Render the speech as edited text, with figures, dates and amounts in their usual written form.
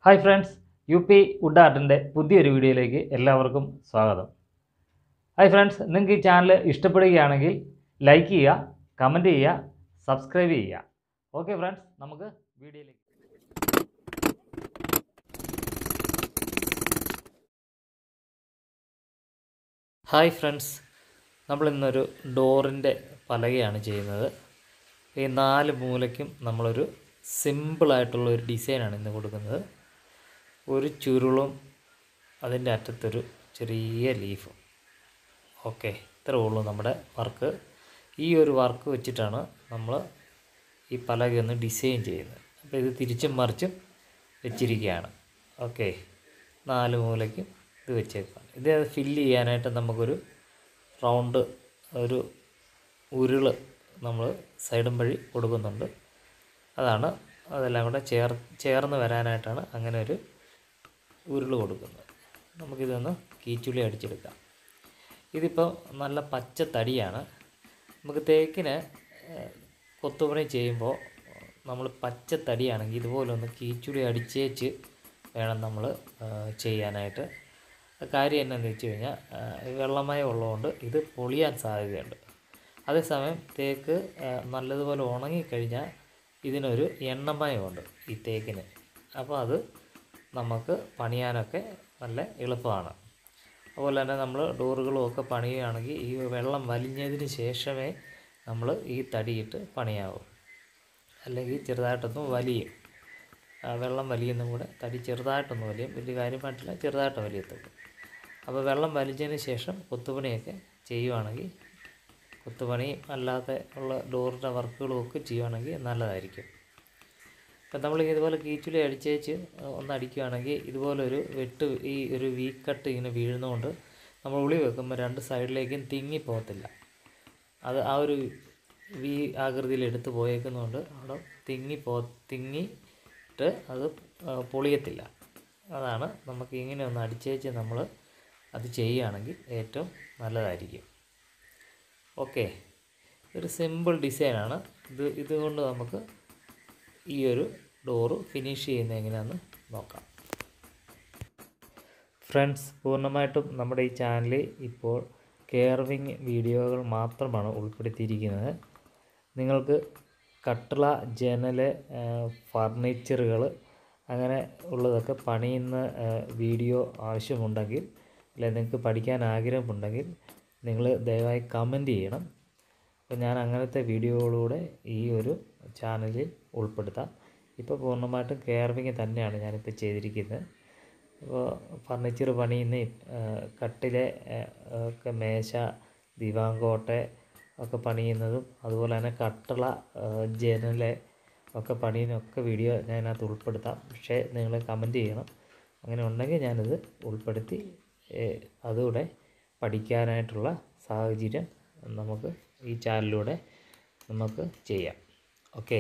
Hi friends, UP would ആർട്ടിൻ്റെ പുതിയൊരു വീഡിയോയിലേക്ക് എല്ലാവർക്കും സ്വാഗതം. ഹായ് ഫ്രണ്ട്സ്, നിങ്ങൾക്ക് ഈ ചാനൽ ഇഷ്ടപ്പെടുകയാണെങ്കിൽ ലൈക്ക് ചെയ്യുക, കമൻറ്റ് ചെയ്യുക, സബ്സ്ക്രൈബ് ചെയ്യുക. ഓക്കെ ഫ്രണ്ട്സ്, നമുക്ക് വീഡിയോയിലേക്ക്. ഹായ് ഫ്രണ്ട്സ്, നമ്മളിന്നൊരു ഡോറിൻ്റെ പലകയാണ് ചെയ്യുന്നത്. ഈ 4 മൂലയ്ക്കും നമ്മളൊരു സിമ്പിളായിട്ടുള്ള ഒരു ഡിസൈനാണ് ഇന്ന് കൊടുക്കുന്നത്. ഒരു ചുരുളും അതിൻ്റെ അറ്റത്തൊരു ചെറിയ ലീഫും. ഓക്കെ, ഇത്രേ ഉള്ളൂ നമ്മുടെ വർക്ക്. ഈ ഒരു വർക്ക് വെച്ചിട്ടാണ് നമ്മൾ ഈ പലകയൊന്ന് ഡിസൈൻ ചെയ്യുന്നത്. അപ്പോൾ ഇത് തിരിച്ചും മറിച്ചും വെച്ചിരിക്കുകയാണ്. ഓക്കെ, 4 മൂലയ്ക്കും ഇത് വെച്ചേക്കാം. ഇത് ഫില്ല് ചെയ്യാനായിട്ട് നമുക്കൊരു റൗണ്ട് ഒരു ഉരുള് നമ്മൾ സൈഡും വഴി കൊടുക്കുന്നുണ്ട്. അതെല്ലാം കൂടെ ചേർന്ന് വരാനായിട്ടാണ് അങ്ങനെ ഒരു ഉരുള് കൊടുക്കുന്നത്. നമുക്കിതൊന്ന് കീച്ചുളി അടിച്ചെടുക്കാം. ഇതിപ്പോൾ നല്ല പച്ച തടിയാണ്. നമുക്ക് തേക്കിന് കൊത്തുപണി ചെയ്യുമ്പോൾ നമ്മൾ പച്ച തടിയാണെങ്കിൽ ഇതുപോലെ ഒന്ന് കീച്ചുളി അടിച്ചേച്ച് വേണം നമ്മൾ ചെയ്യാനായിട്ട്. കാര്യം എന്നാന്ന് വെച്ച് കഴിഞ്ഞാൽ വെള്ളമയം ഉള്ളതുകൊണ്ട് ഇത് പൊളിയാൻ സാധ്യതയുണ്ട്. അതേസമയം തേക്ക് നല്ലതുപോലെ ഉണങ്ങിക്കഴിഞ്ഞാൽ ഇതിനൊരു എണ്ണമയമുണ്ട് ഈ തേക്കിന്. അപ്പോൾ അത് നമുക്ക് പണിയാനൊക്കെ നല്ല എളുപ്പമാണ്. അതുപോലെ തന്നെ നമ്മൾ ഡോറുകളും ഒക്കെ പണിയുകയാണെങ്കിൽ ഈ വെള്ളം വലിഞ്ഞതിന് ശേഷമേ നമ്മൾ ഈ തടിയിട്ട് പണിയാവൂ. അല്ലെങ്കിൽ ചെറുതായിട്ടൊന്ന് വലിയും. വെള്ളം വലിയുന്നതും കൂടെ തടി ചെറുതായിട്ടൊന്ന് വലിയും. വലിയ കാര്യമായിട്ടില്ല, ചെറുതായിട്ട് വലിയത്തുള്ളൂ. അപ്പോൾ വെള്ളം വലിച്ചതിന് ശേഷം കൊത്തുപണിയൊക്കെ ചെയ്യുവാണെങ്കിൽ, കൊത്തുപണിയും അല്ലാതെ ഉള്ള ഡോറിൻ്റെ വർക്കുകളും ഒക്കെ ചെയ്യുവാണെങ്കിൽ നല്ലതായിരിക്കും. ഇപ്പം നമ്മൾ ഇതുപോലെ കീച്ചുളി അടിച്ചേച്ച് ഒന്ന് അടിക്കുകയാണെങ്കിൽ ഇതുപോലൊരു ഈ ഒരു വി കട്ട് ഇങ്ങനെ വീഴുന്നതുകൊണ്ട് നമ്മൾ ഉളി വെക്കുമ്പോൾ 2 സൈഡിലേക്കും തിങ്ങിപ്പോകത്തില്ല. അത് ആ ഒരു വി ആകൃതിയിൽ എടുത്ത് പോയേക്കുന്നതുകൊണ്ട് അവിടെ തിങ്ങിയിട്ട് അത് പൊളിയത്തില്ല. അതാണ് നമുക്ക് ഇങ്ങനെ ഒന്ന് അടിച്ചേച്ച് നമ്മൾ അത് ചെയ്യുകയാണെങ്കിൽ ഏറ്റവും നല്ലതായിരിക്കും. ഓക്കെ, ഒരു സിമ്പിൾ ഡിസൈനാണ്. ഇതുകൊണ്ട് നമുക്ക് ഈ ഒരു ഡോറ് ഫിനിഷ് ചെയ്യുന്നത് എങ്ങനെയാണെന്ന് നോക്കാം. ഫ്രണ്ട്സ്, പൂർണ്ണമായിട്ടും നമ്മുടെ ഈ ചാനലിൽ ഇപ്പോൾ കെയർവിങ് വീഡിയോകൾ മാത്രമാണ് ഉൾപ്പെടുത്തിയിരിക്കുന്നത്. നിങ്ങൾക്ക് കട്ടിള, ജനൽ, ഫർണിച്ചറുകൾ അങ്ങനെ ഉള്ളതൊക്കെ പണിയുന്ന വീഡിയോ ആവശ്യമുണ്ടെങ്കിൽ, അല്ലെങ്കിൽ നിങ്ങൾക്ക് പഠിക്കാൻ ആഗ്രഹമുണ്ടെങ്കിൽ നിങ്ങൾ ദയവായി കമൻറ്റ് ചെയ്യണം. അപ്പോൾ ഞാൻ അങ്ങനത്തെ വീഡിയോകളൂടെ ഈ ഒരു ചാനലിൽ ഉൾപ്പെടുത്താം. ഇപ്പോൾ പൂർണ്ണമായിട്ടും കെയർവിങ് തന്നെയാണ് ഞാനിപ്പോൾ ചെയ്തിരിക്കുന്നത്. അപ്പോൾ ഫർണിച്ചർ പണിയുന്ന കട്ടിലെ ഒക്കെ മേശ, ദിവാങ്കോട്ടെ ഒക്കെ പണിയുന്നതും അതുപോലെ തന്നെ കട്ടിള, ജനൽ ഒക്കെ പണിയുന്നൊക്കെ വീഡിയോ ഞാനതിനകത്ത് ഉൾപ്പെടുത്താം. പക്ഷേ നിങ്ങൾ കമൻറ്റ് ചെയ്യണം. അങ്ങനെ ഉണ്ടെങ്കിൽ ഞാനിത് ഉൾപ്പെടുത്തി അതുകൂടെ പഠിക്കാനായിട്ടുള്ള സാഹചര്യം നമുക്ക് ഈ ചാനലിലൂടെ നമുക്ക് ചെയ്യാം. ഓക്കെ.